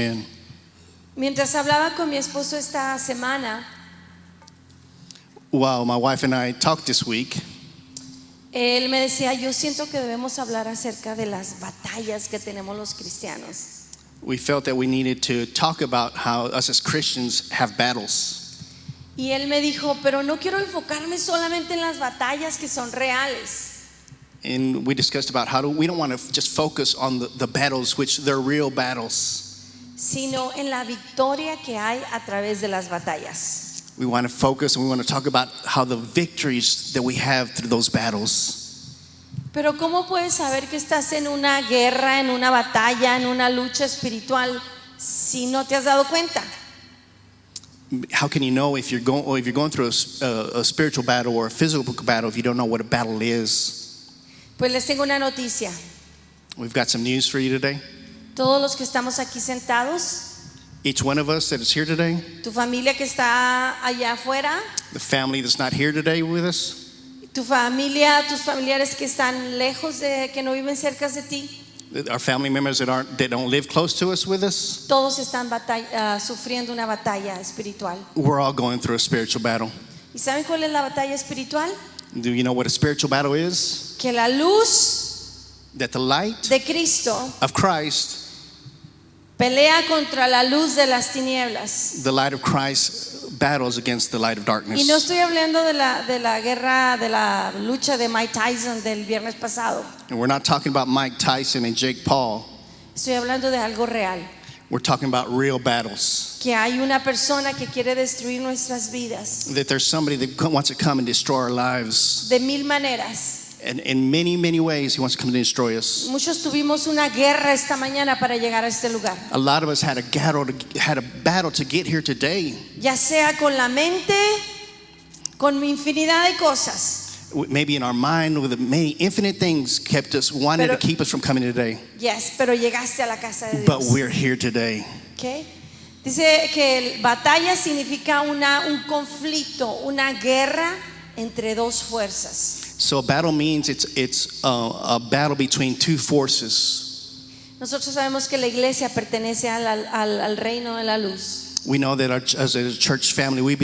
Amen. Mientras hablaba con mi esposo esta semana, Well, my wife and I talked this week. él me decía, yo siento que debemos hablar acerca de las batallas que tenemos los cristianos. We felt that we needed to talk about how us as Christians have battles. Y él me dijo, pero no quiero enfocarme solamente en las batallas que son reales, And we discussed about how we don't want to just focus on the battles, which they're real battles. sino en la victoria que hay a través de las batallas. We want to focus and we want to talk about how the victories that we have through those battles. Pero ¿cómo puedes saber que estás en una guerra, en una batalla, en una lucha espiritual si no te has dado cuenta? How can you know if you're going through a spiritual battle or a physical battle if you don't know what a battle is? Pues les tengo una noticia. We've got some news for you today. Todos los que estamos aquí sentados, Each one of us that is here today, tu familia que está allá afuera, the family that's not here today with us, tu familia, tus familiares que están lejos de, que no viven cerca de ti, our family members that don't live close to us with us, todos están sufriendo una batalla espiritual. we're all going through a spiritual battle. ¿Y saben cuál es la batalla espiritual? Do you know what a spiritual battle is? Que la luz That the light de Cristo of Christ, pelea contra la luz de las tinieblas. the light of Christ battles against the light of darkness. Y no estoy hablando de la guerra, de la lucha de Mike Tyson del viernes pasado. And we're not talking about Mike Tyson and Jake Paul. Estoy hablando de algo real. We're talking about real battles. Que hay una persona que quiere destruir nuestras vidas That there's somebody that wants to come and destroy our lives. de mil maneras. And in many, many ways, he wants to come and destroy us. Muchos tuvimos una guerra esta mañana para llegar a este lugar. A lot of us had a battle to get here today. Ya sea con la mente, con infinidad de cosas. Maybe in our mind, with many infinite things kept us wanting to keep us from coming today. Yes, pero llegaste a la casa de But Dios. we're here today. Okay. Dice que batalla significa un conflicto, una guerra entre dos fuerzas. So a battle means it's a battle between two forces. Nosotros sabemos que la iglesia pertenece al reino de la luz. We know that as a church family, we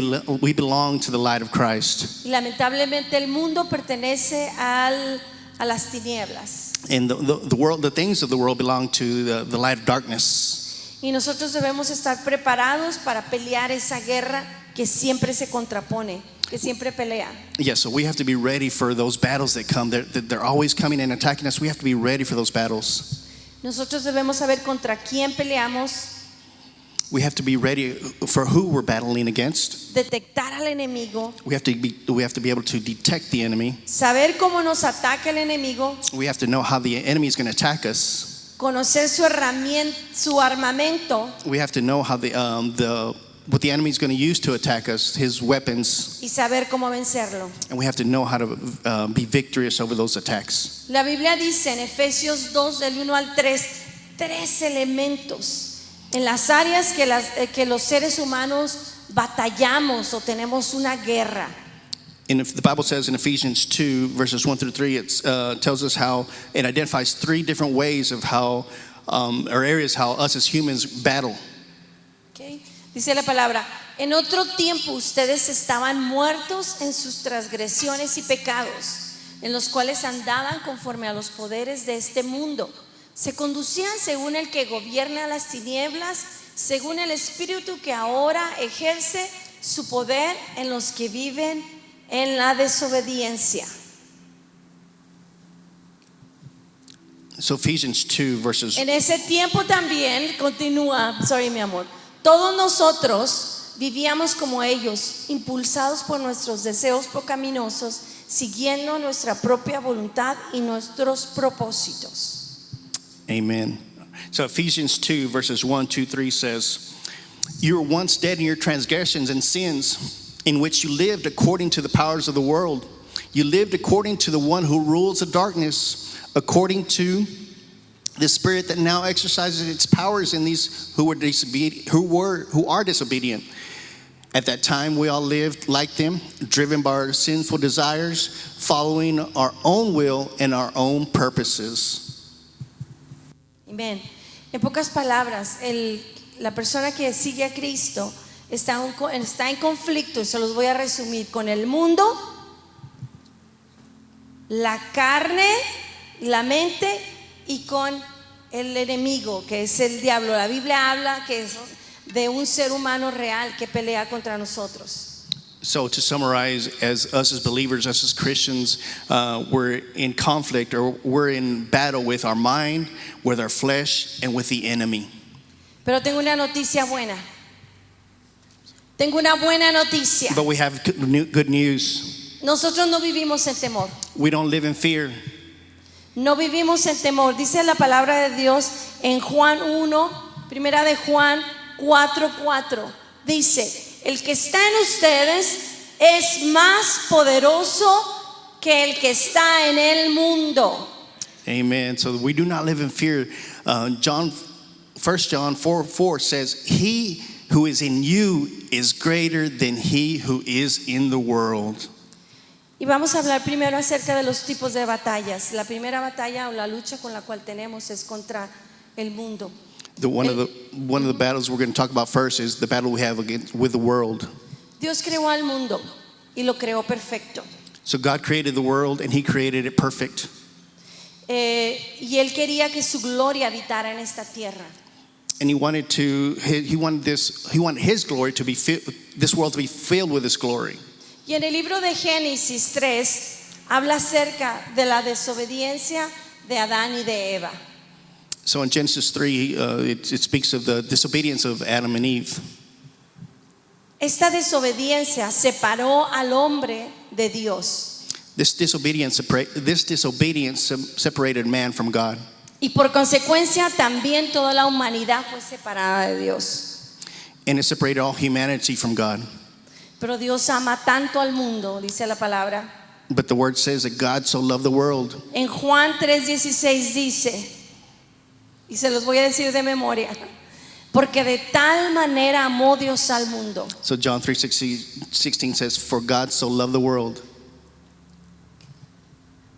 belong to the light of Christ. Y lamentablemente el mundo pertenece a las tinieblas. And the world, the things of the world belong to the light of darkness. Y nosotros debemos estar preparados para pelear esa guerra que siempre se contrapone, que siempre pelea. Yes, so we have to be ready for those battles that come. They're always coming and attacking us. We have to be ready for those battles. Nosotros debemos saber contra quién peleamos, We have to be ready for who we're battling against. detectar al enemigo, We have to be able to detect the enemy. saber cómo nos ataca el enemigo, We have to know how the enemy is going to attack us. conocer su armamento We have to know how what the enemy is going to use to attack us, his weapons, y saber cómo vencerlo. and we have to know how to be victorious over those attacks. La Biblia dice en Efesios 2 del 1 al 3, tres elementos en las áreas que los seres humanos batallamos o tenemos una guerra. And if the Bible says in Ephesians 2 verses 1 through 3, it tells us how it identifies three different ways of how or areas how us as humans battle. Okay. Dice la palabra, en otro tiempo ustedes estaban muertos en sus transgresiones y pecados, en los cuales andaban conforme a los poderes de este mundo. Se conducían según el que gobierna las tinieblas, según el espíritu que ahora ejerce su poder en los que viven en la desobediencia. So Ephesians 2 verses En ese tiempo también, continúa, mi amor, todos nosotros vivíamos como ellos, impulsados por nuestros deseos pecaminosos, siguiendo nuestra propia voluntad y nuestros propósitos. Amen. So Ephesians 2 verses 1, 2, 3 says, you were once dead in your transgressions and sins, in which you lived according to the powers of the world. You lived according to the one who rules the darkness, according to the spirit that now exercises its powers in these who are disobedient. At that time we all lived like them, driven by our sinful desires, following our own will and our own purposes. Amén. En pocas palabras, la persona que sigue a Cristo está en conflicto, y se los voy a resumir, con el mundo, la carne, la mente y con el enemigo, que es el diablo. La Biblia habla que es de un ser humano real que pelea contra nosotros. So to summarize, as us as believers, us as Christians, we're in conflict, or we're in battle with our mind, with our flesh, and with the enemy. Pero tengo una noticia buena. Tengo una buena noticia. But we have good news. Nosotros no vivimos en temor. We don't live in fear. No vivimos en temor. Dice la palabra de Dios en Juan 1, primera de Juan 4:4. Dice, el que está en ustedes es más poderoso que el que está en el mundo. Amen. So we do not live in fear. 1 John 4:4 says, he who is in you is greater than he who is in the world. Y vamos a hablar primero acerca de los tipos de batallas. La primera batalla o la lucha con la cual tenemos es contra el mundo. One of the battles we're going to talk about first is the battle we have with the world. Dios creó al mundo y lo creó perfecto. So God created the world and he created it perfect. Y él quería que su gloria habitara en esta tierra. And he wanted his glory to be this world to be filled with his glory. Y en el libro de Génesis 3 habla acerca de la desobediencia de Adán y de Eva. So in Genesis 3, it speaks of the disobedience of Adam and Eve. Esta desobediencia separó al hombre de Dios. This disobedience separated man from God. Y por consecuencia también toda la humanidad fue separada de Dios. And it separated all humanity from God. Pero Dios ama tanto al mundo, dice la palabra. But the word says that God so loved the world. En Juan 3:16 dice, y se los voy a decir de memoria, porque de tal manera amó Dios al mundo. So John 3:16 says, for God so loved the world,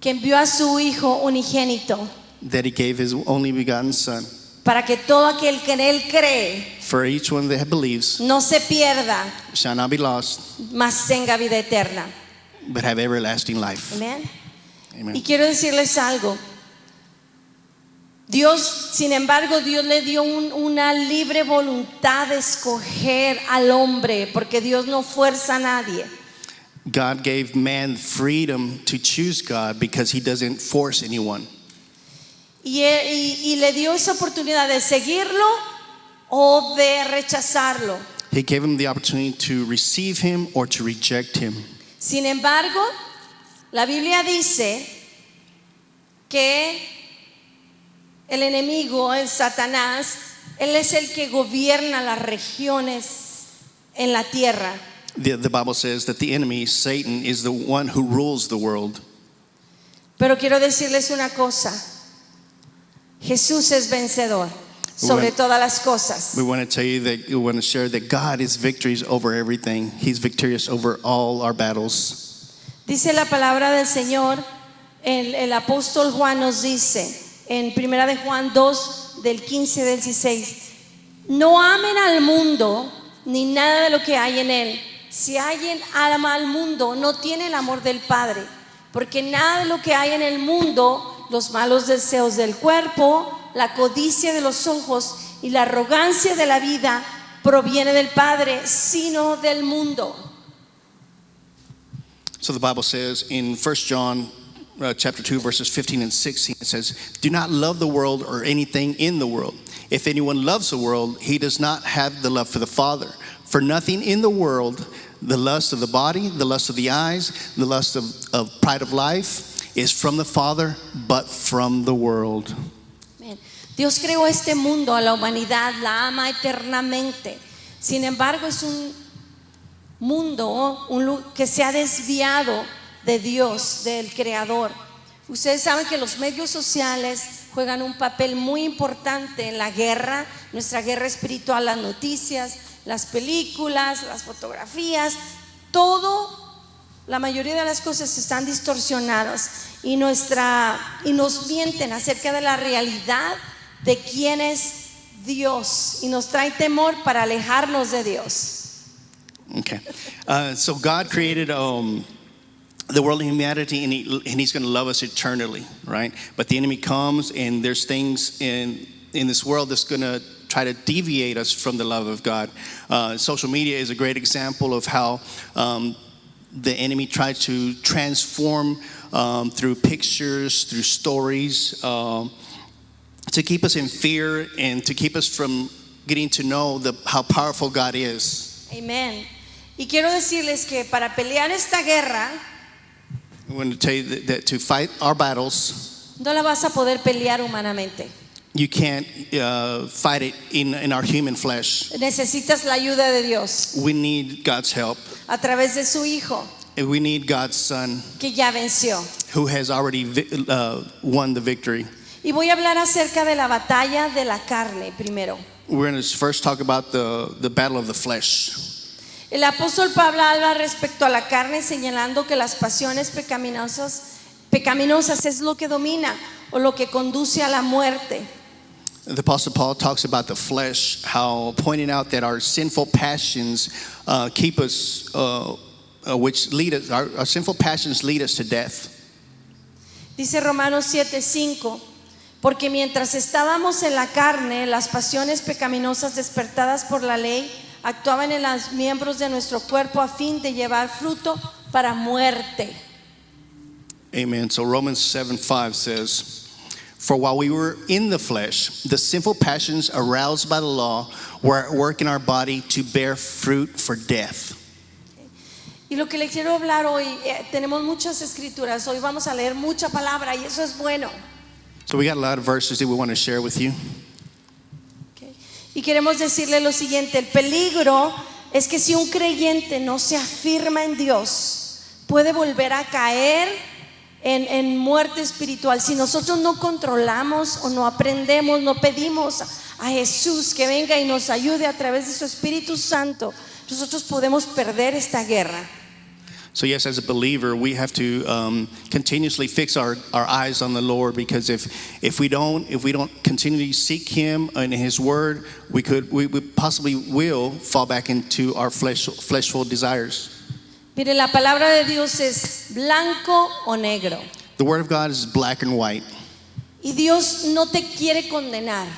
que envió a su Hijo unigénito, that he gave his only begotten Son, para que todo aquel que en él cree for each one that believes no se pierda, shall not be lost, mas tenga vida eterna. but have everlasting life. Amén. Amen. Y quiero decirles algo. Dios, sin embargo, Dios le dio una libre voluntad de escoger al hombre, porque Dios no fuerza a nadie. God gave man freedom to choose God because he doesn't force anyone. Y le dio esa oportunidad de seguirlo o de rechazarlo. He gave him the opportunity to receive him or to reject him. Sin embargo, la Biblia dice que el enemigo, el Satanás, él es el que gobierna las regiones en la tierra. The Bible says that the enemy, Satan, is the one who rules the world. Pero quiero decirles una cosa. Jesús es vencedor sobre todas las cosas. We want to tell you that we want to share that God is victorious over everything. He's victorious over all our battles. Dice la palabra del Señor, el apóstol Juan nos dice en primera de Juan 2 del 15 del 16, no amen al mundo ni nada de lo que hay en él. Si alguien ama al mundo, no tiene el amor del Padre, porque nada de lo que hay en el mundo, los malos deseos del cuerpo, la codicia de los ojos y la arrogancia de la vida proviene del Padre, sino del mundo. So the Bible says in 1 John chapter 2 verses 15 and 16, it says, do not love the world or anything in the world. If anyone loves the world, he does not have the love for the Father. For nothing in the world, the lust of the body, the lust of the eyes, the lust of pride of life, is from the Father, but from the world. Dios creó este mundo, a la humanidad, la ama eternamente. Sin embargo, es un mundo que se ha desviado de Dios, del Creador. Ustedes saben que los medios sociales juegan un papel muy importante en la guerra, nuestra guerra espiritual, las noticias, las películas, las fotografías, todo, la mayoría de las cosas están distorsionadas y nos mienten acerca de la realidad de quién es Dios y nos trae temor para alejarnos de Dios. Okay. So God created the world and humanity, and He's going to love us eternally, right? But the enemy comes, and there's things in this world that's going to try to deviate us from the love of God. Social media is a great example of how the enemy tries to transform through pictures, through stories, to keep us in fear and to keep us from getting to know how powerful God is. Amén. Y quiero decirles que para pelear esta guerra I want to tell you that to fight our battles, no la vas a poder pelear humanamente. you can't fight it in our human flesh. Necesitas la ayuda de Dios We need God's help. a través de su Hijo And we need God's Son, que ya venció. who has already won the victory. Y voy a hablar acerca de la batalla de la carne primero. We're going to first talk about the battle of the flesh. El apóstol Pablo habla respecto a la carne, señalando que las pasiones pecaminosas es lo que domina o lo que conduce a la muerte. The Apostle Paul talks about the flesh, how pointing out that our sinful passions keep us, which lead us, our sinful passions lead us to death. Dice Romanos 7:5, porque mientras estábamos en la carne, las pasiones pecaminosas despertadas por la ley actuaban en los miembros de nuestro cuerpo a fin de llevar fruto para muerte. Amen. So Romans 7:5 says, for while we were in the flesh, the sinful passions aroused by the law were at work in our body to bear fruit for death. Y lo que le quiero hablar hoy, tenemos muchas escrituras, hoy vamos a leer mucha palabra y eso es bueno. So we got a lot of verses that we want to share with you. Okay. Y queremos decirle lo siguiente, el peligro es que si un creyente no se afirma en Dios, puede volver a caer en muerte espiritual. Si nosotros no controlamos o no aprendemos, no pedimos a Jesús que venga y nos ayude a través de su Espíritu Santo, nosotros podemos perder esta guerra. So yes, as a believer, we have to continuously fix our eyes on the Lord, because if we don't continually seek Him and His Word, we possibly will fall back into our fleshful desires. Mire, la palabra de Dios es blanco o negro. The Word of God is black and white. Y Dios no te quiere condenar.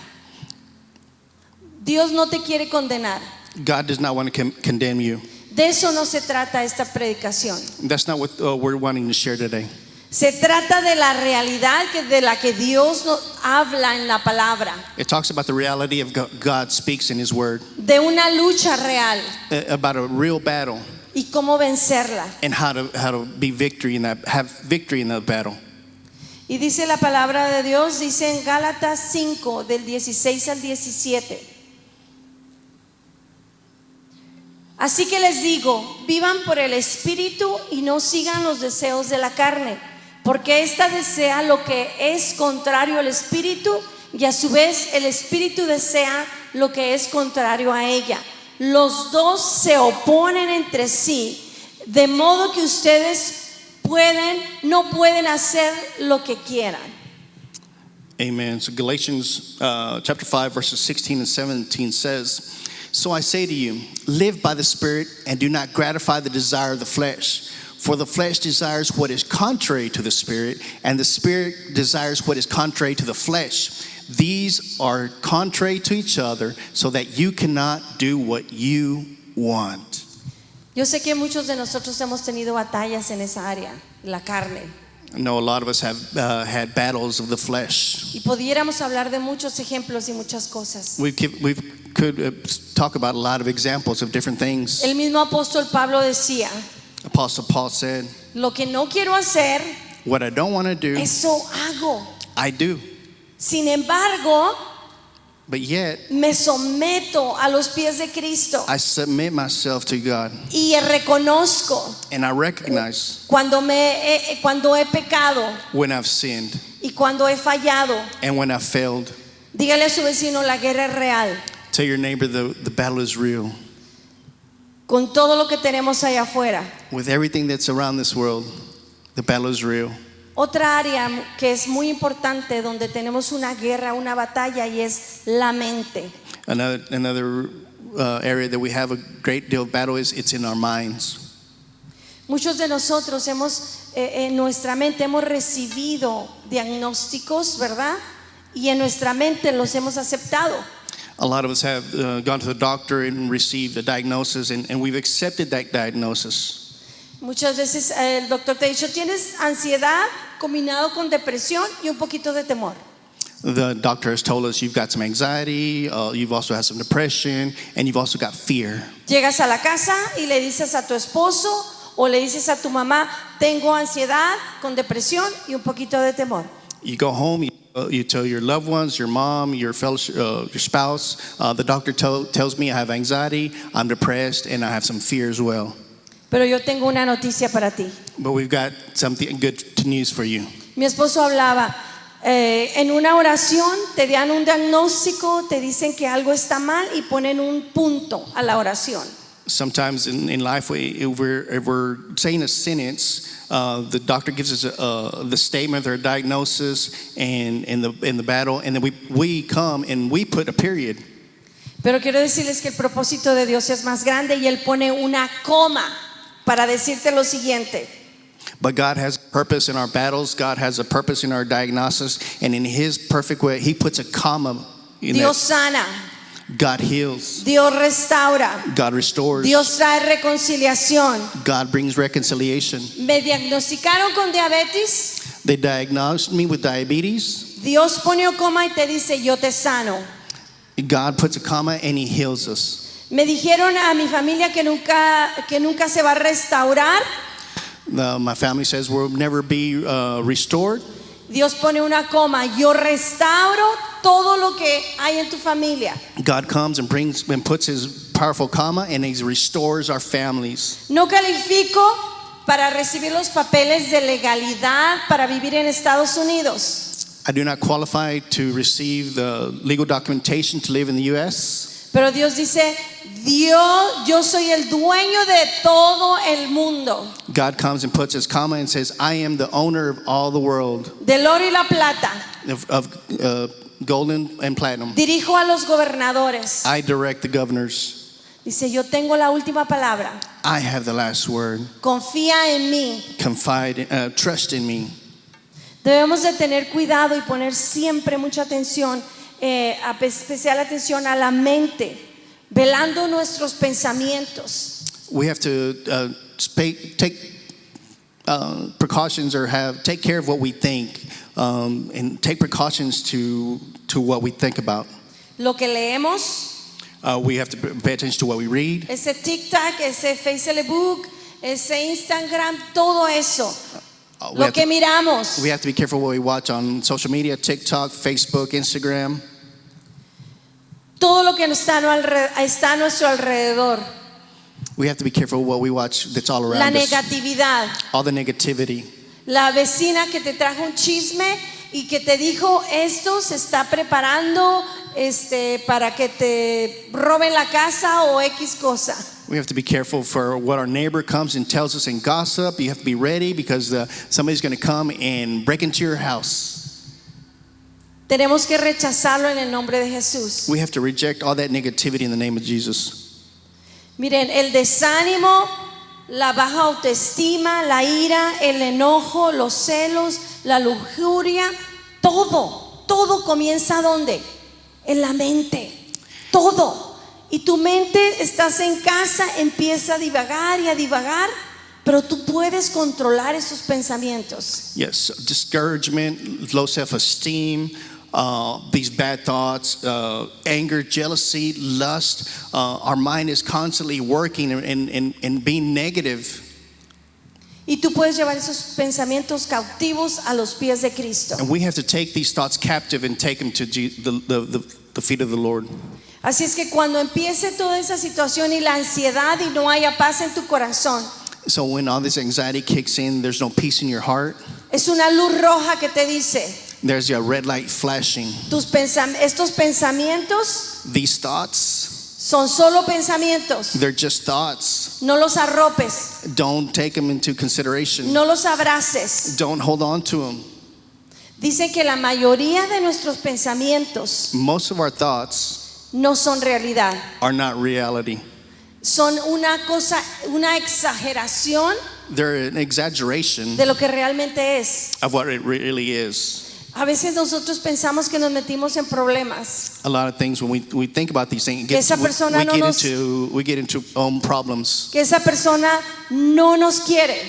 Dios no te quiere condenar. God does not want to condemn you. De eso no se trata esta predicación. That's not what we're wanting to share today. Se trata de la realidad de la que Dios nos habla en la palabra. It talks about the reality of God speaks in His Word, De una lucha real about a real battle y cómo vencerla. and how to have victory in that battle. Y dice la palabra de Dios, dice en Gálatas 5 del 16 al 17. Así que les digo, vivan por el Espíritu y no sigan los deseos de la carne, porque ésta desea lo que es contrario al Espíritu y a su vez el Espíritu desea lo que es contrario a ella. Los dos se oponen entre sí, de modo que ustedes no pueden hacer lo que quieran. Amen. So Galatians chapter 5 verses 16 and 17 says, so I say to you, live by the Spirit and do not gratify the desire of the flesh. For the flesh desires what is contrary to the Spirit, and the Spirit desires what is contrary to the flesh. These are contrary to each other, so that you cannot do what you want. Yo sé que muchos de nosotros hemos tenido batallas en esa área, la carne. I know a lot of us have had battles of the flesh. Y pudiéramos hablar de muchos ejemplos y muchas cosas. We could talk about a lot of examples of different things. El mismo apóstol Pablo decía, Apostle Paul said, lo que no quiero hacer, what I don't want to do, eso hago. I do. Sin embargo, But yet, me someto a los pies de Cristo I submit myself to God, y reconozco and I recognize cuando he pecado when I've sinned y cuando he fallado. and when I've failed. Dígale a su vecino, la guerra es real. Tell your neighbor the battle is real. Con todo lo que tenemos allá afuera, With everything that's around this world, the battle is real. Otra área que es muy importante donde tenemos una guerra, una batalla, y es la mente. Another area that we have a great deal of battle is it's in our minds. Muchos de nosotros en nuestra mente hemos recibido diagnósticos, ¿verdad? Y en nuestra mente los hemos aceptado. A lot of us have gone to the doctor and received a diagnosis, and we've accepted that diagnosis. Muchas veces el doctor te ha dicho, tienes ansiedad combinado con depresión y un poquito de temor. The doctor has told us you've got some anxiety, you've also had some depression, and you've also got fear. Llegas a la casa y le dices a tu esposo o le dices a tu mamá, tengo ansiedad con depresión y un poquito de temor. You go home, you tell your loved ones, your mom, your spouse, the doctor tells me I have anxiety, I'm depressed, and I have some fear as well. Pero yo tengo una noticia para ti. But we've got something good news for you. Mi esposo hablaba, en una oración te dan un diagnóstico, te dicen que algo está mal y ponen un punto a la oración. Sometimes in life, if we're saying a sentence, the doctor gives us the statement or diagnosis and in the battle, and then we come and we put a period. Pero quiero decirles que el propósito de Dios es más grande y Él pone una coma para decirte lo siguiente. But God has a purpose in our battles. God has a purpose in our diagnosis, and in His perfect way, He puts a comma in Dios that. sana, God heals. Dios restaura, God restores. Dios trae reconciliación. God brings reconciliation. Me diagnosticaron con diabetes, They diagnosed me with diabetes. Dios pone un coma y te dice yo te sano. God puts a comma and He heals us. Me dijeron a mi familia que nunca se va a restaurar. My family says we'll never be restored. Dios pone una coma, yo restauro todo lo que hay en tu familia. God comes and brings and puts His powerful comma and He restores our families. No califico para recibir los papeles de legalidad para vivir en Estados Unidos. I do not qualify to receive the legal documentation to live in the U.S. Pero Dios dice, yo soy el dueño de todo el mundo. God comes and puts His comma and says, I am the owner of all the world, Del oro y la plata. of gold and platinum. Dirijo a los gobernadores. I direct the governors. Dice, yo tengo la última palabra. I have the last word. Confía en mí. Confide, trust in me. Debemos de tener cuidado y poner siempre mucha atención, especial atención a la mente, velando nuestros pensamientos. We have to take precautions or take care of what we think, and take precautions to what we think about. Lo que leemos, We have to pay attention to what we read. ese TikTok, ese Facebook, ese Instagram, todo eso. We Lo have que to- miramos. We have to be careful what we watch on social media, TikTok, Facebook, Instagram. Todo lo que está a nuestro alrededor. We have to be careful what we watch that's all La around us. negatividad. All the negativity. La vecina que te trajo un chisme y que te dijo esto se está preparando para que te roben la casa o X cosa. We have to be careful for what our neighbor comes and tells us in gossip. You have to be ready because somebody's going to come and break into your house. Tenemos que rechazarlo en el nombre de Jesús. We have to reject all that negativity in the name of Jesus. Miren, el desánimo, la baja autoestima, la ira, el enojo, los celos, la lujuria, todo comienza ¿dónde? En la mente. Todo. Y tu mente, estás en casa, empieza a divagar y a divagar, pero tú puedes controlar esos pensamientos. Yes, discouragement, low self-esteem, these bad thoughts, anger, jealousy, lust. Our mind is constantly working and being negative. Y tú puedes llevar esos pensamientos cautivos a los pies de Cristo. And we have to take these thoughts captive and take them to the feet of the Lord. Así es que cuando empiece toda esa situación y la ansiedad y no haya paz en tu corazón, So when all this anxiety kicks in, there's no peace in your heart. es una luz roja que te dice, There's a red light flashing. estos pensamientos These thoughts, son solo pensamientos. they're just thoughts. No los arropes, Don't take them into consideration. no los abraces. Don't hold on to them. Dice que la mayoría de nuestros pensamientos Most of our thoughts no son realidad. are not reality. Son una exageración They're an exaggeration de lo que realmente es. of what it really is. A veces nosotros pensamos que nos metimos en problemas. A lot of things when we think about these things, Que esa persona we no get nos- into problems. Que esa persona no nos quiere.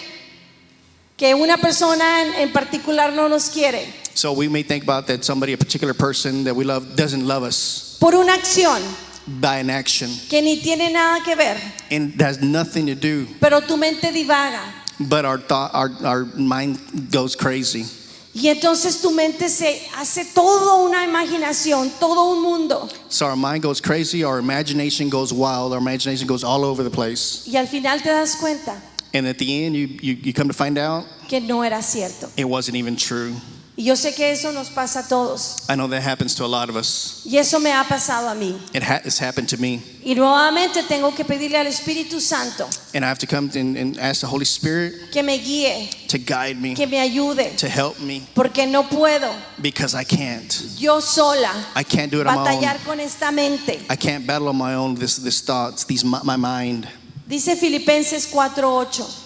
Que una persona en particular no nos quiere. So we may think about that somebody, a particular person that we love, doesn't love us Por una acción by an action, que ni tiene nada que ver. and that has nothing to do. Pero tu mente divaga. But our mind goes crazy. Y entonces tu mente se hace toda una imaginación, todo un mundo. So our mind goes crazy, our imagination goes wild, our imagination goes all over the place. Y al final te das cuenta And at the end, you come to find out que no era cierto. it wasn't even true. Y yo sé que eso nos pasa a todos. I know that happens to a lot of us. Y eso me ha pasado a mí. It's happened to me. Y nuevamente tengo que pedirle al Espíritu Santo And I have to come and ask the Holy Spirit que me guíe, to guide me, que me ayude, to help me, porque no puedo because I can't. yo sola I can't do it on my own. batallar con esta mente. I can't battle on my own this thoughts, my mind. Dice Filipenses 4:8.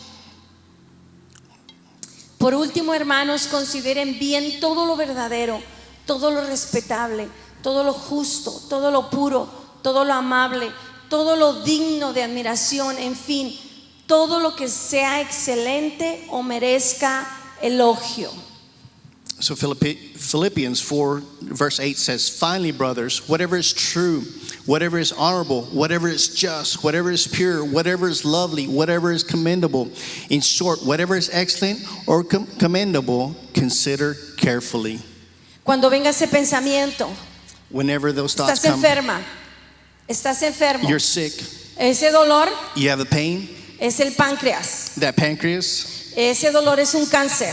Por último, hermanos, consideren bien todo lo verdadero, todo lo respetable, todo lo justo, todo lo puro, todo lo amable, todo lo digno de admiración, en fin, todo lo que sea excelente o merezca elogio. So Philippians 4 verse 8 says, finally, brothers, whatever is true, whatever is honorable, whatever is just, whatever is pure, whatever is lovely, whatever is commendable, in short, whatever is excellent or commendable, consider carefully. Cuando venga ese pensamiento, Whenever those thoughts estás come, enferma, estás enfermo, you're sick, ese dolor you have the pain, es el páncreas, that pancreas, ese dolor es un cáncer.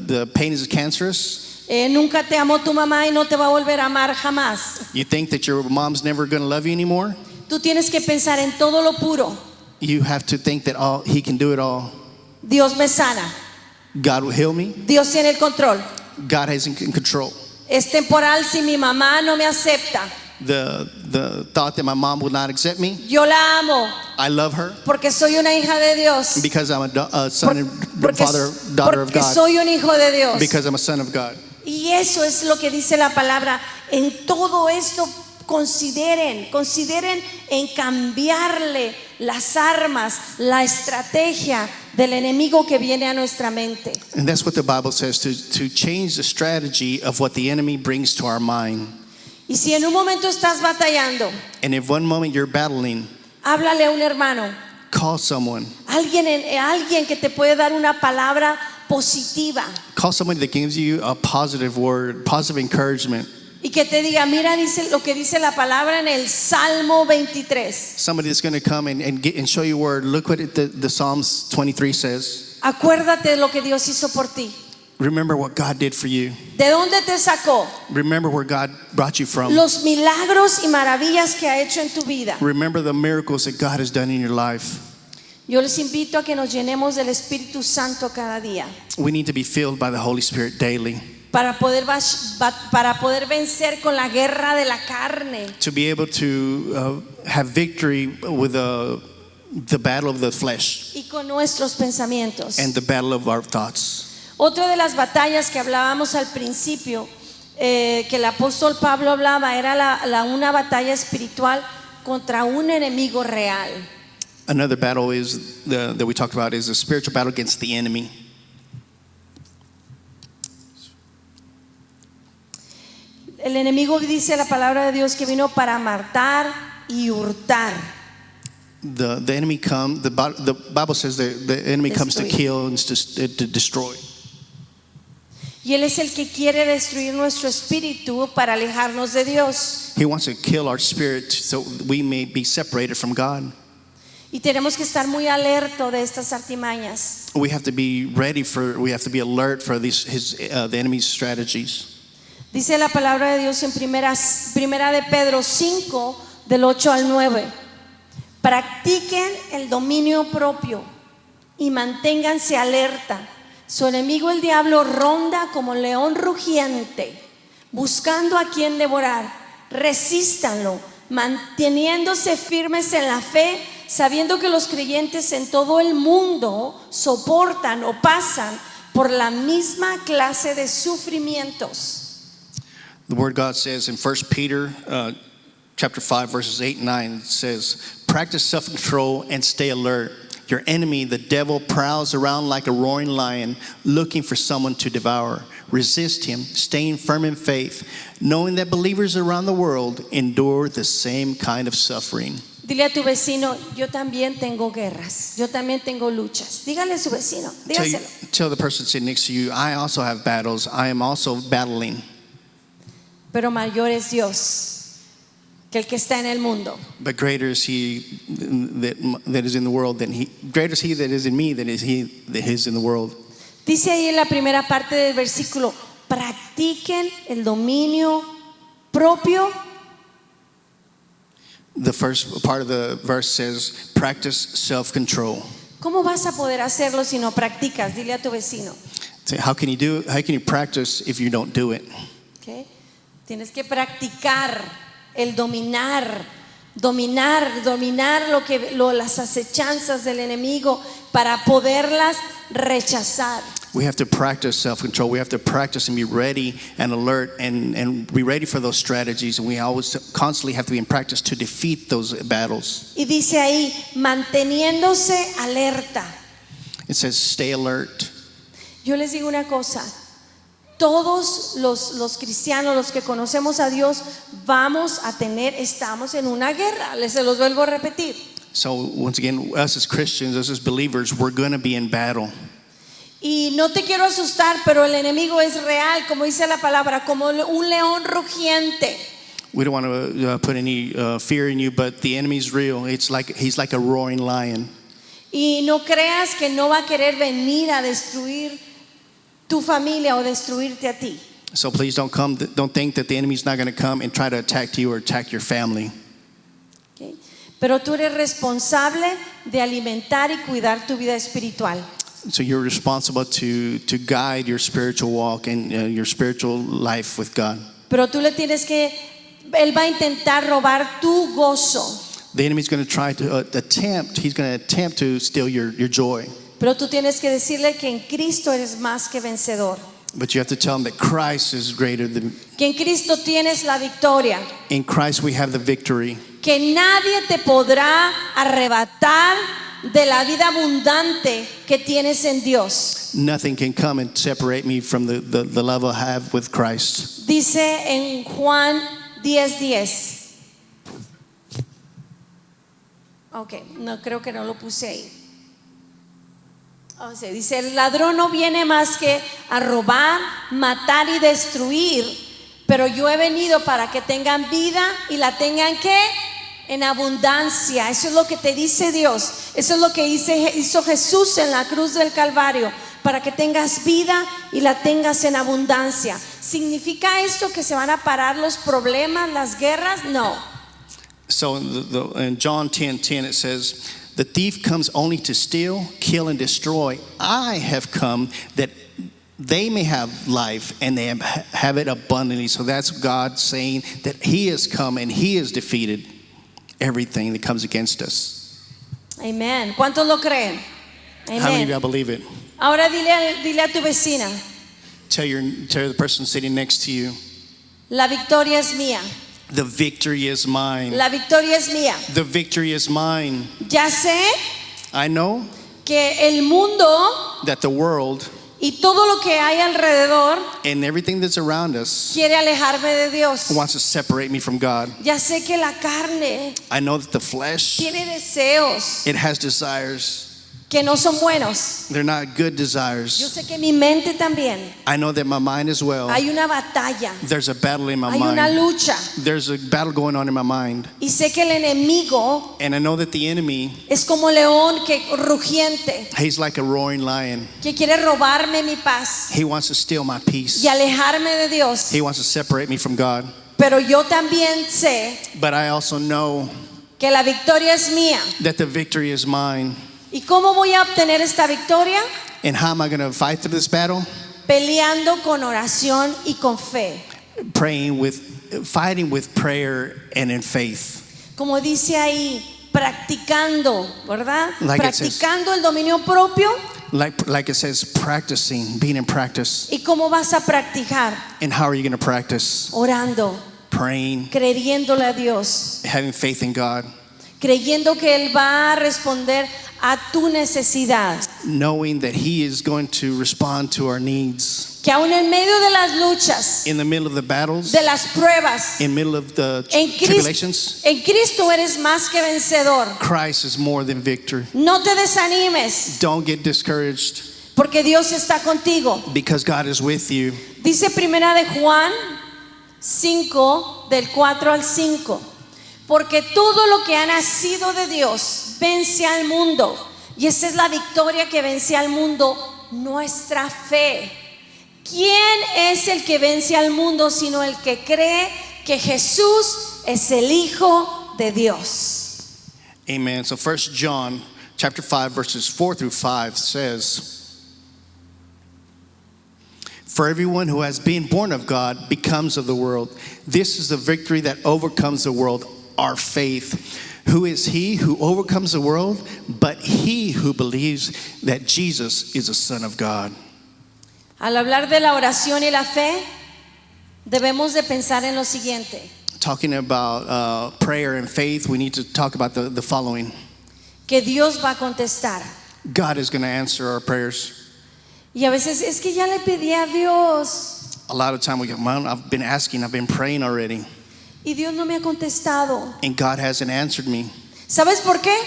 the pain is cancerous. Nunca te amó tu mamá y no te va a volver a amar jamás. You think that your mom's never going to love you anymore. Tú tienes que pensar en todo lo puro. You have to think that he can do it all. Dios me sana. God will heal me. Dios tiene el control. God is in control. Es temporal si mi mamá no me acepta. The thought that my mom will not accept me, Yo la amo I love her porque soy una hija de Dios. because I'm a son and Porque daughter of God, soy un hijo de Dios. because I'm a son of God. Y eso es lo que dice la palabra. En todo esto consideren en cambiarle las armas, la estrategia del enemigo que viene a nuestra mente. And that's what the Bible says, to change the strategy of what the enemy brings to our mind. Y si en un momento estás batallando, And if one moment you're battling, háblale a un hermano, call someone. alguien que te puede dar una palabra positiva Call somebody that gives you a positive word, positive encouragement. y que te diga, mira, dice lo que dice la palabra en el Salmo 23. Somebody that's going to come and show you a word. Look what the Psalms 23 says. Acuérdate de lo que Dios hizo por ti. Remember what God did for you. ¿De dónde te sacó? Remember where God brought you from. Los milagros y maravillas que ha hecho en tu vida. Remember the miracles that God has done in your life. Yo les invito a que nos llenemos del Espíritu Santo cada día We need to be filled by the Holy Spirit daily para poder vencer con la guerra de la carne. to be able to have victory with the battle of the flesh Y con nuestros pensamientos. and the battle of our thoughts. Otra de las batallas que hablábamos al principio, que el apóstol Pablo hablaba, era una batalla espiritual contra un enemigo real. Another battle is that we talked about is a spiritual battle against the enemy. El enemigo, dice la palabra de Dios, que vino para matar y hurtar. The enemy comes. The Bible says the enemy comes to kill and to destroy. Y él es el que quiere destruir nuestro espíritu para alejarnos de Dios. He wants to kill our spirit so we may be separated from God. Y tenemos que estar muy alerta de estas artimañas. We have to be ready we have to be alert for the enemy's strategies. Dice la palabra de Dios en primera de Pedro 5 del 8 al 9. Practiquen el dominio propio y manténganse alerta. Su enemigo el diablo ronda como león rugiente, buscando a quien devorar. Resístanlo, manteniéndose firmes en la fe, sabiendo que los creyentes en todo el mundo soportan o pasan por la misma clase de sufrimientos. The word of God says in 1 Peter chapter 5 verses 8 and 9, it says, practice self-control and stay alert. Your enemy, the devil, prowls around like a roaring lion looking for someone to devour. Resist him, staying firm in faith, knowing that believers around the world endure the same kind of suffering. Dile a tu vecino, yo también tengo guerras, yo también tengo luchas. Dígale a su vecino, dígaselo. Tell the person sitting next to you, I also have battles. I am also battling. Pero mayor es Dios que el que está en el mundo. But greater is he that is in the world than he. Greater is he that is in me than is he that is in the world. Dice ahí en la primera parte del versículo, practiquen el dominio propio. The first part of the verse says, practice self-control. ¿Cómo vas a poder hacerlo si no practicas? Dile a tu vecino. So how can you practice if you don't do it? ¿Okay? Tienes que practicar el dominar las acechanzas del enemigo para poderlas rechazar. We have to practice self-control. We have to practice and be ready and alert and be ready for those strategies. And we always constantly have to be in practice to defeat those battles. Y dice ahí, manteniéndose alerta. It says, stay alert. Yo les digo una cosa, todos los cristianos, los que conocemos a Dios, estamos en una guerra. Se los vuelvo a repetir. So once again, us as Christians, us as believers, we're going to be in battle. Y no te quiero asustar, pero el enemigo es real, como dice la palabra, como un león rugiente. We don't want to put any fear in you, but the enemy's real. He's like a roaring lion. Y no creas que no va a querer venir a destruir tu familia o destruirte a ti. So please don't think that the enemy's not going to come and try to attack you or attack your family. Okay. Pero tú eres responsable de alimentar y cuidar tu vida espiritual. So you're responsible to guide your spiritual walk and your spiritual life with God. Pero tú le tienes que, él va a intentar robar tu gozo. The enemy's going to try to attempt to steal your joy. Pero tú tienes que decirle que en Cristo eres más que vencedor. But you have to tell him that Christ is greater than. Que en Cristo tienes la victoria. In Christ we have the victory. Que nadie te podrá arrebatar de la vida abundante que tienes en Dios. Nothing can come and separate me from the love I have with Christ. Dice en Juan 10:10. Ok, no creo que no lo puse ahí. O sea, dice, el ladrón no viene más que a robar, matar y destruir, pero yo he venido para que tengan vida y la tengan ¿qué? En abundancia. Eso es lo que te dice Dios. Eso es lo que hizo Jesús en la cruz del Calvario, para que tengas vida y la tengas en abundancia. ¿Significa esto que se van a parar los problemas, las guerras? No. So in John 10:10 it says, the thief comes only to steal, kill, and destroy. I have come that they may have life and they have it abundantly. So that's God saying that He has come and He has defeated everything that comes against us. Amen. ¿Cuántos lo creen? Amen. How many of y'all believe it? Ahora dile a tu vecina, Tell the person sitting next to you, la victoria es mía. the victory is mine. La victoria es mía. The victory is mine. Ya sé I know que el mundo that the world y todo lo que hay alrededor and everything that's around us quiere alejarme de Dios. wants to separate me from God. Ya sé que la carne I know that the flesh, tiene deseos it has desires. que no son buenos. They're not good Yo desires. sé que mi mente también. I know that my mind as well. Hay una batalla, There's a battle in my hay una mind. lucha. There's a battle going on in my mind. Y sé que el enemigo And I know that the enemy, es como león que rugiente, he's like a roaring lion. que quiere robarme mi paz He wants to steal my peace. y alejarme de Dios. He wants to separate me from God. Pero yo también sé But I also know que la victoria es mía. that the victory is mine. ¿Y cómo voy a obtener esta victoria? And how am I going to fight through this battle? Peleando con oración y con fe. Fighting with prayer and in faith. Como dice ahí, practicando, ¿verdad? Like it says. Practicando el dominio propio. Like it says, practicing, being in practice. ¿Y cómo vas a practicar? And how are you going to practice? Orando, Praying, creyéndole a Dios, having faith in God, creyendo que Él va a responder a tu necesidad. knowing that He is going to respond to our needs. Que aún en medio de las luchas, In the middle of the battles, de las pruebas, in the middle of the en tribulations, Cristo eres más que vencedor. Christ is more than victor. No te desanimes, Don't get discouraged porque Dios está contigo. because God is with you. Dice primera de Juan 5, del 4 al 5. Porque todo lo que ha nacido de Dios vence al mundo. Y esa es la victoria que vence al mundo, nuestra fe. ¿Quién es el que vence al mundo sino el que cree que Jesús es el Hijo de Dios? Amen. So 1 John chapter 5 verses 4 through 5 says, "For everyone who has been born of God becomes of the world. This is the victory that overcomes the world, our faith. Who is he who overcomes the world? But he who believes that Jesus is the Son of God." Al hablar de la oración y la fe, debemos de pensar en lo siguiente. Talking about prayer and faith, we need to talk about the following. Que Dios va a contestar. God is going to answer our prayers. Y a veces es que ya le pedí a Dios A lot of time we go, "Man, I've been asking, I've been praying already, y Dios no me ha contestado. and God hasn't answered me." ¿Sabes por qué?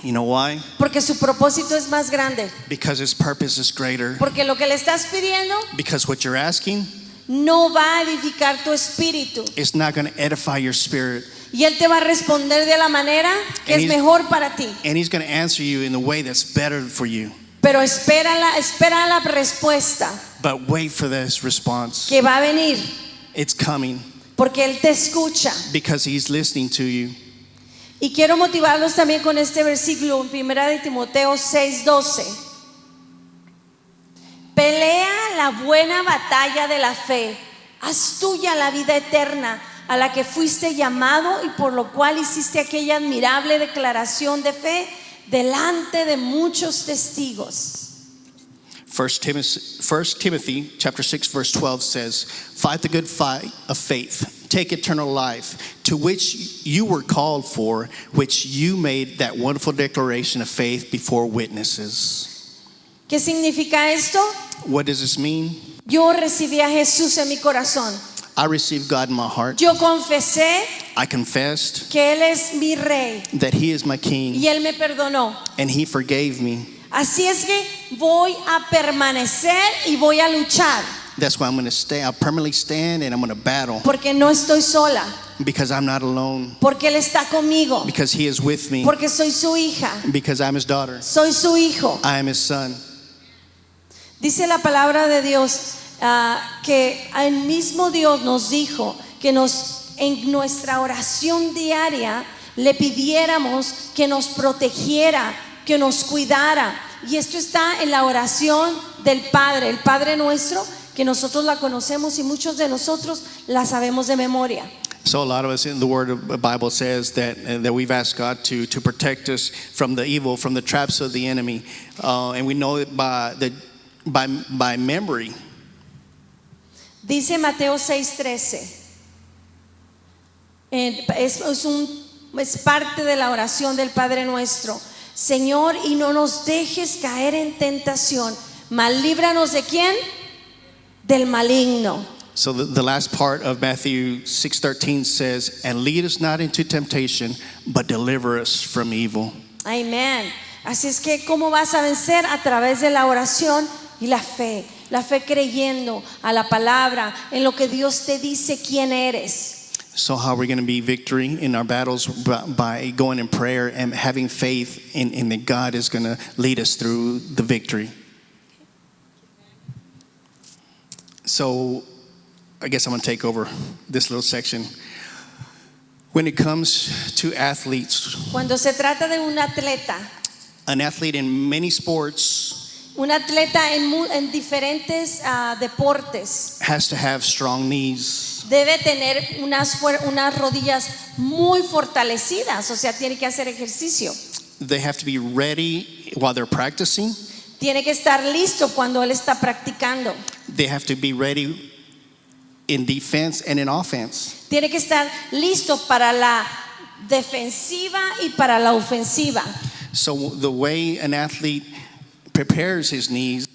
You know why? Porque su propósito es más grande. Because His purpose is greater. Porque lo que le estás pidiendo Because what you're asking no va a edificar tu espíritu. is not going to edify your spirit. Y Él te va a responder de la manera que And es he's- mejor para ti. And He's going to answer you in the way that's better for you. Pero espera la respuesta But wait for this response. que va a venir. It's coming Porque Él te escucha. because He's listening to you. Y quiero motivarlos también con este versículo en 1 de Timoteo 6:12. Pelea la buena batalla de la fe. Haz tuya la vida eterna a la que fuiste llamado y por lo cual hiciste aquella admirable declaración de fe delante de muchos testigos. 1 Timothy chapter 6 verse 12 says, "Fight the good fight of faith. Take eternal life, to which you were called for, which you made that wonderful declaration of faith before witnesses." ¿Qué significa esto? What does this mean? Yo recibí a Jesús en mi corazón. I received God in my heart. Yo confesé I confessed que Él es mi rey that He is my King, y Él me perdonó. and He forgave me. Así es que voy a permanecer y voy a luchar That's why I'm going to stay. I'll permanently stand and I'm going to battle porque no estoy sola, because I'm not alone, porque Él está conmigo, because He is with me, porque soy su hija, because I'm His daughter. soy su hijo. I am His son. Dice la palabra de Dios que el mismo Dios nos dijo que en nuestra oración diaria le pidiéramos que nos protegiera, que nos cuidara. Y esto está en la oración del Padre, el Padre nuestro, que nosotros la conocemos y muchos de nosotros la sabemos de memoria. So a lot of us in the Word of the Bible says that we've asked God to protect us from the evil, from the traps of the enemy, and we know it by memory. Dice Mateo 6:13. Es parte de la oración del Padre nuestro. Señor, y no nos dejes caer en tentación, mas líbranos ¿de quién? Del maligno. So the last part of Matthew 6:13 says, "And lead us not into temptation, but deliver us from evil." Amén. Así es que ¿cómo vas a vencer? A través de la oración y la fe. La fe creyendo a la palabra, en lo que Dios te dice quién eres. So how are we going to be victory in our battles? By going in prayer and having faith in that God is going to lead us through the victory. So I guess I'm going to take over this little section. When it comes to athletes, Cuando se trata de un atleta, an athlete in many sports un atleta en diferentes deportes, has to have strong knees. debe tener unas rodillas muy fortalecidas, o sea, tiene que hacer ejercicio. They have to be ready while they're practicing. Tiene que estar listo cuando él está practicando. They have to be ready in defense and in offense. Tiene que estar listo para la defensiva y para la ofensiva. So the way an athlete prepares his knees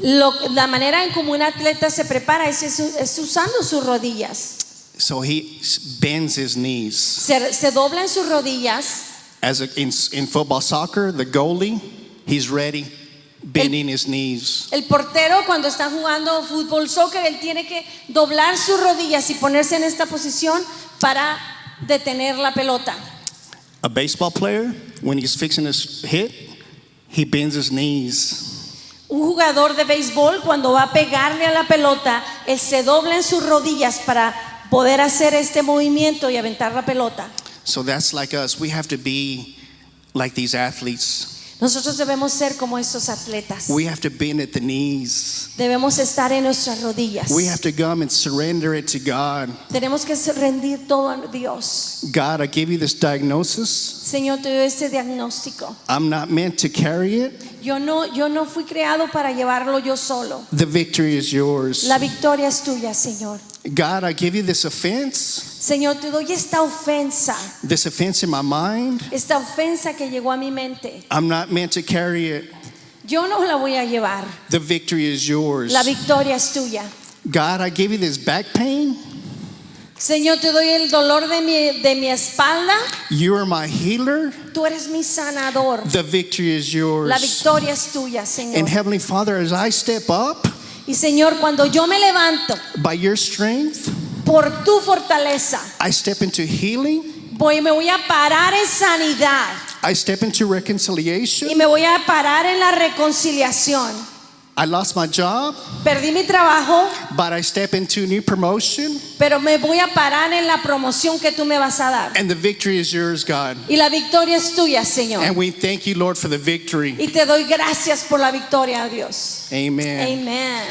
La manera en como un atleta se prepara es usando sus rodillas. so he bends his knees. Se dobla en sus rodillas. In football, soccer, the goalie, he's ready, bending his knees. El portero cuando está jugando fútbol, soccer, él tiene que doblar sus rodillas y ponerse en esta posición para detener la pelota. A baseball player, when he's fixing his hit, he bends his knees. Un jugador de béisbol cuando va a pegarle a la pelota, él se dobla en sus rodillas para poder hacer este movimiento y aventar la pelota. So that's like us. We have to be like these athletes. Nosotros debemos ser como estos atletas. We have to bend at the knees. Debemos estar en nuestras rodillas. We have to come and surrender it to God. Tenemos que rendir todo a Dios. God, I give you this diagnosis. Señor, te doy este diagnóstico. I'm not meant to carry it. Yo no fui creado para llevarlo yo solo. The victory is yours. La victoria es tuya, Señor. God, I give you this offense Señor, te doy esta ofensa in my mind. esta ofensa que llegó a mi mente. I'm not meant to carry it. Yo no la voy a llevar. The victory is yours. La victoria es tuya. God, I give you this back pain. Señor, te doy el dolor de mi espalda. You are my healer. Tú eres mi sanador. The victory is yours. La victoria es tuya, And Señor. Heavenly Father, as I step up Y Señor, cuando yo me levanto by your strength, por tu fortaleza, I step into healing. me voy a parar en sanidad I step into y reconciliation. me voy a parar en la reconciliación. I lost my job, Perdí mi trabajo, but I step into new promotion. pero me voy a parar en la promoción que tú me vas a dar. And the victory is yours, God. Y la victoria es tuya, Señor. And we thank you, Lord, for the victory. Y te doy gracias por la victoria, Dios. Amen. Amén.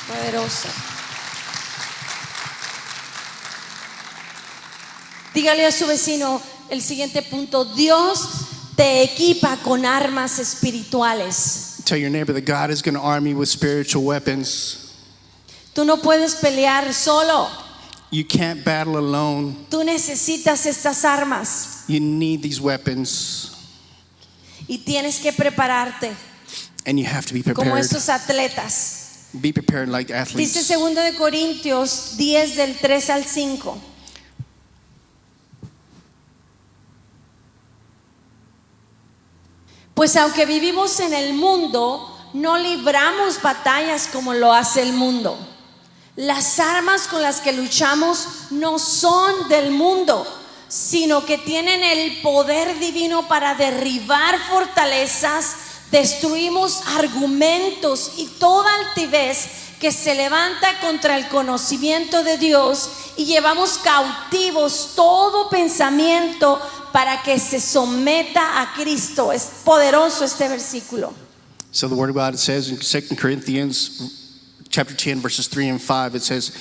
Poderoso. Dígale a su vecino el siguiente punto. Dios te equipa con armas espirituales. Tell your neighbor that God is going to arm you with spiritual weapons. Tú no puedes pelear solo. You can't battle alone. Tú necesitas estas armas You need these weapons, y tienes que prepararte and you have to be como prepared. estos atletas. Be prepared like Dice athletes. 2 de Corintios 10 del 3 al 5. Pues aunque vivimos en el mundo, no libramos batallas como lo hace el mundo. Las armas con las que luchamos no son del mundo, sino que tienen el poder divino para derribar fortalezas. Destruimos argumentos y toda altivez que se levanta contra el conocimiento de Dios y llevamos cautivos todo pensamiento para que se someta a Cristo. Es poderoso este versículo. So the word of God says in 2 Corinthians chapter 10 verses 3 and 5, it says,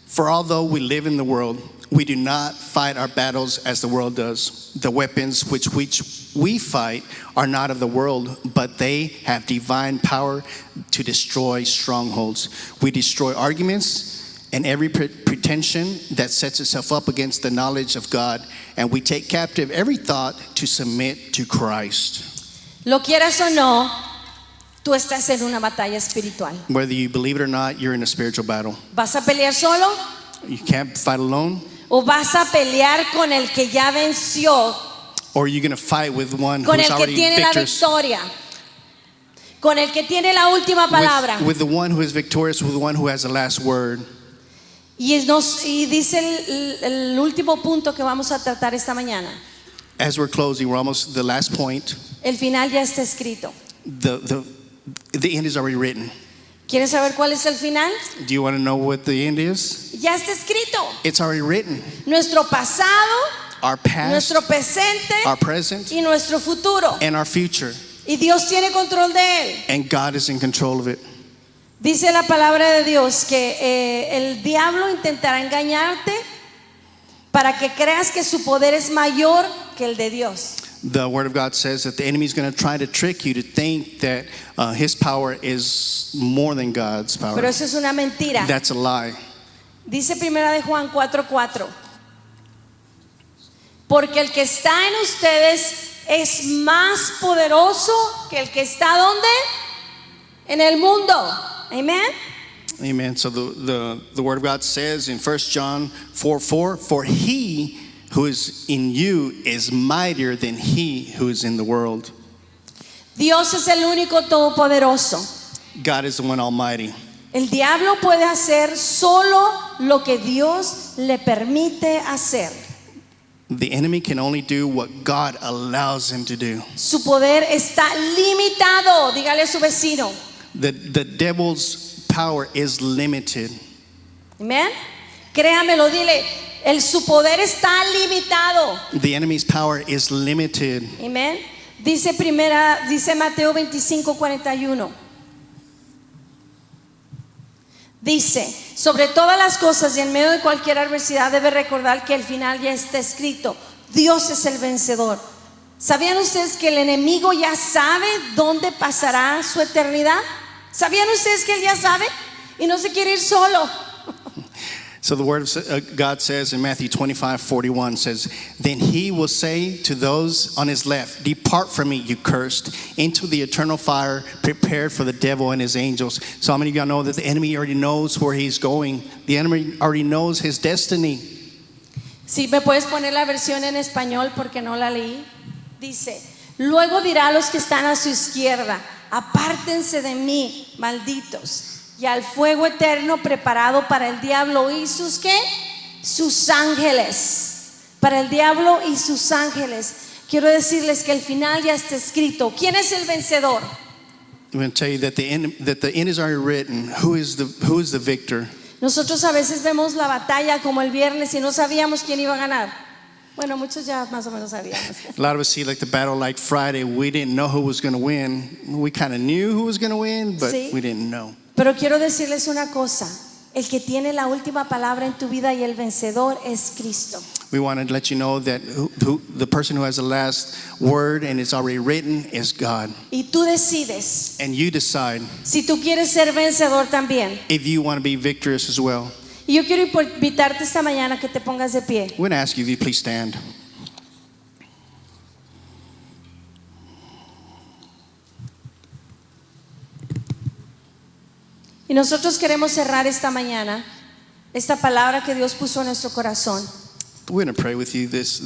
"For although we live in the world, we do not fight our battles as the world does. The weapons which we fight are not of the world, but they have divine power to destroy strongholds. We destroy arguments and every pretension that sets itself up against the knowledge of God, and we take captive every thought to submit to Christ." Lo quieras o no, tú estás en una batalla espiritual. Whether you believe it or not, you're in a spiritual battle. ¿Vas a pelear solo You can't fight alone, o vas a pelear con el que ya venció, or you're going to fight with one con who's el que already tiene la victorious, victoria, con el que tiene la última palabra? with the one who is victorious, with the one who has the last word? Y dice el último punto que vamos a tratar esta mañana. As we're closing, we're almost the last point. El final ya está escrito. The end is already written. ¿Quieren saber cuál es el final? Do you want to know what the end is? Ya está escrito. It's already written. Nuestro pasado, Our past, nuestro presente our present, y nuestro futuro. and our future. Y Dios tiene control de él. And God is in control of it. Dice la palabra de Dios que el diablo intentará engañarte para que creas que su poder es mayor que el de Dios. The Word of God says that the enemy is going to try to trick you to think that his power is more than God's power. Pero eso es una mentira. That's a lie. Dice primera de Juan 4:4. Porque el que está en ustedes es más poderoso que el que está ¿dónde? En el mundo. Amen. Amen. So the Word of God says in 1 John 4:4, for he who is in you is mightier than he who is in the world. Dios es el único todopoderoso. God is the one Almighty. El diablo puede hacer solo lo que Dios le permite hacer. The enemy can only do what God allows him to do. Su poder está limitado. Dígale a su vecino. The devil's power is limited. Amén. Créamelo, dile. Su poder está limitado. The enemy's power is limited. Amén. Dice Mateo 25:41. Dice, sobre todas las cosas y en medio de cualquier adversidad debe recordar que el final ya está escrito. Dios es el vencedor. ¿Sabían ustedes que el enemigo ya sabe dónde pasará su eternidad? ¿Sabían ustedes que él ya sabe y no se quiere ir solo? So the word of God says in Matthew 25:41 says, then he will say to those on his left, depart from me, you cursed, into the eternal fire prepared for the devil and his angels. So how many of y'all know that the enemy already knows where he's going? The enemy already knows his destiny. Si me puedes poner la versión en español porque no la leí. Dice, luego dirá a los que están a su izquierda, apártense de mí, malditos, y al fuego eterno preparado para el diablo y sus ¿qué? Sus ángeles. Para el diablo y sus ángeles. Quiero decirles que el final ya está escrito. ¿Quién es el vencedor? I'm going to tell you that the end is already written. Who is the victor? Nosotros a veces vemos la batalla como el viernes y no sabíamos quién iba a ganar. Bueno, muchos ya más o menos sabíamos. A lot of us see like the battle like Friday. We didn't know who was going to win. We kind of knew who was going to win, but Sí. we didn't know. Pero quiero decirles una cosa. El que tiene la última palabra en tu vida y el vencedor es Cristo. We want to let you know that the person who has the last word and it's already written is God. Y tú decides And you decide si tú quieres ser vencedor también. if you want to be victorious as well. Y yo quiero invitarte esta mañana que te pongas de pie. We're going to ask you if you please stand. Y nosotros queremos cerrar esta mañana esta palabra que Dios puso en nuestro corazón. We're going to pray with you this